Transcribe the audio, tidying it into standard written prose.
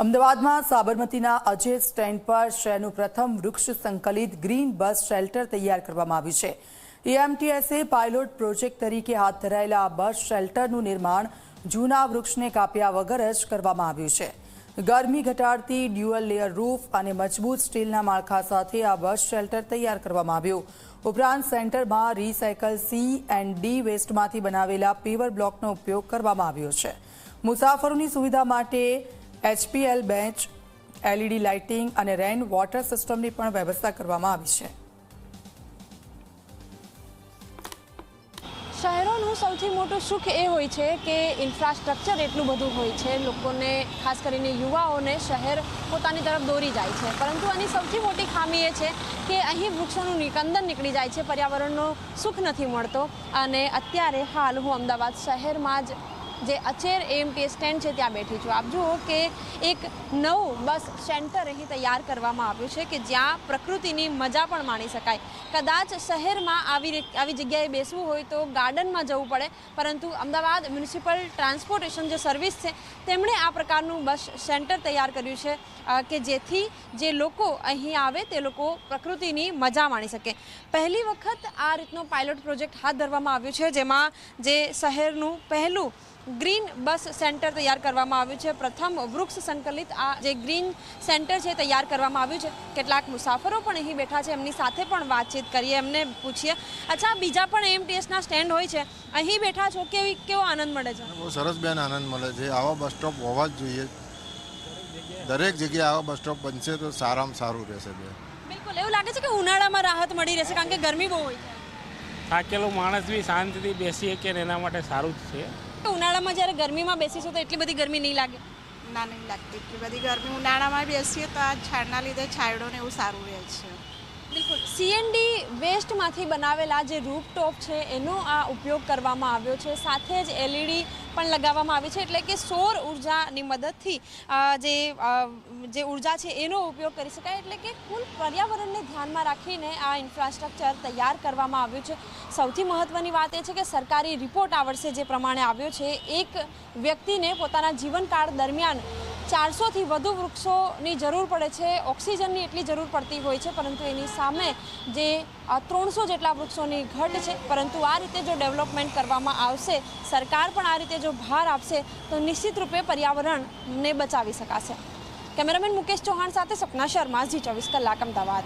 અમદાવાદમાં સાબરમતીના અજય સ્ટેન્ડ પર શહેરનું પ્રથમ વૃક્ષ સંકલિત ગ્રીન બસ શેલ્ટર તૈયાર કરવામાં આવ્યું છે। એએમટીએસે પાયલોટ પ્રોજેક્ટ તરીકે હાથ ધરાયેલા આ બસ શેલ્ટરનું નિર્માણ જૂના વૃક્ષને કાપ્યા વગર જ કરવામાં આવ્યું છે। ગરમી ઘટાડતી ડ્યુઅલ લેયર રૂફ અને મજબૂત સ્ટીલના માળખા સાથે આ બસ શેલ્ટર તૈયાર કરવામાં આવ્યું। ઉપરાંત સેન્ટરમાં રિસાયકલ સી એન્ડ ડી વેસ્ટમાંથી બનાવેલા પેવર બ્લોકનો ઉપયોગ કરવામાં આવ્યો છે। મુસાફરોની સુવિધા માટે HPL બેન્ચ, LED લાઇટિંગ અને રેન વોટર સિસ્ટમની પણ વ્યવસ્થા કરવામાં આવી છે। શહેરોનું સૌથી મોટું સુખ એ હોય છે કે ઇન્ફ્રાસ્ટ્રક્ચર એટલું બધું હોય છે, લોકોને ખાસ કરીને યુવાઓને શહેર પોતાની તરફ દોરી જાય છે। પરંતુ આની સૌથી મોટી ખામી એ છે કે અહીં વૃક્ષોનું નિકંદન નીકળી જાય છે, પર્યાવરણનો સુખ નથી મળતો। અને અત્યારે હાલ હું અમદાવાદ શહેરમાં જ જે અચેર એએમટીએસ સ્ટેન્ડ છે ત્યાં બેઠી છું। આપ જુઓ કે એક નવું બસ સેન્ટર અહીં તૈયાર કરવામાં આવ્યું છે કે જ્યાં પ્રકૃતિની મજા પણ માણી શકાય। કદાચ શહેરમાં આવી જગ્યાએ બેસવું હોય તો ગાર્ડનમાં જવું પડે, પરંતુ અમદાવાદ મ્યુનિસિપલ ટ્રાન્સપોર્ટેશન જે સર્વિસ છે તેમણે આ પ્રકારનું બસ સેન્ટર તૈયાર કર્યું છે કે જેથી જે લોકો અહીં આવે તે લોકો પ્રકૃતિની મજા માણી શકે। પહેલી વખત આ રીતનો પાયલોટ પ્રોજેક્ટ હાથ ધરવામાં આવ્યો છે, જેમાં જે શહેરનું પહેલું ગ્રીન બસ સેન્ટર તૈયાર કરવામાં આવ્યું છે। પ્રથમ વૃક્ષ સંકલિત આ જે ગ્રીન સેન્ટર છે તૈયાર કરવામાં આવ્યું છે। કેટલાક મુસાફરો પણ અહીં બેઠા છે, એમની સાથે પણ વાતચીત કરીએ, એમને પૂછીએ। અચ્છા, બીજા પણ એએમટીએસના સ્ટેન્ડ હોય છે, અહીં બેઠા છો, કેવો આનંદ મળે છે? બહુ સરસ બેન આનંદ મળે છે। આવા બસ સ્ટોપ હોવા જ જોઈએ, દરેક જગ્યાએ આવા બસ સ્ટોપ બનશે તો સારામાં સારું રહેશે બેન। બિલકુલ એવું લાગે છે કે ઉનાળામાં રાહત મળી રહેશે, કારણ કે ગરમી બહુ હોય છે। થાકેલો માણસ બી શાંતિથી બેસી શકે ને એના માટે સારું જ છે। ઉનાળામાં જ્યારે ગરમીમાં બેસીશું તો એટલી બધી ગરમી નહીં લાગે? ના, નહીં લાગતી એટલી બધી ગરમી। ઉનાળામાં બેસીએ તો આ છાડના લીધે છાંયડો ને એવું સારું રહે છે। બિલકુલ સીએનડી વેસ્ટમાંથી બનાવેલા જે રૂફટોપ છે એનો આ ઉપયોગ કરવામાં આવ્યો છે, સાથે જ LED પણ લગાવવામાં આવી છે, એટલે કે સૌર ઉર્જાની મદદથી જે ઉર્જા છે એનો ઉપયોગ કરી શકાય। એટલે કે કુલ પર્યાવરણને ધ્યાનમાં રાખીને આ ઇન્ફ્રાસ્ટ્રક્ચર તૈયાર કરવામાં આવ્યું છે। સૌથી મહત્ત્વની વાત એ છે કે સરકારી રિપોર્ટ આ વર્ષે જે પ્રમાણે આવ્યો છે, એક વ્યક્તિને પોતાના જીવનકાળ દરમિયાન 400થી વધુ વૃક્ષોની જરૂર પડે છે, ઓક્સિજનની એટલી જરૂર પડતી હોય છે, પરંતુ એની સામે જે 300 જેટલા વૃક્ષોની ઘટ છે। પરંતુ આ રીતે જો ડેવલપમેન્ટ કરવામાં આવશે, સરકાર પણ આ રીતે જો ભાર આપશે તો નિશ્ચિત રૂપે પર્યાવરણને બચાવી શકાશે। કેમેરામેન મુકેશ ચૌહાણ સાથે સપના શર્મા, ઝી 24 કલાક, અમદાવાદ।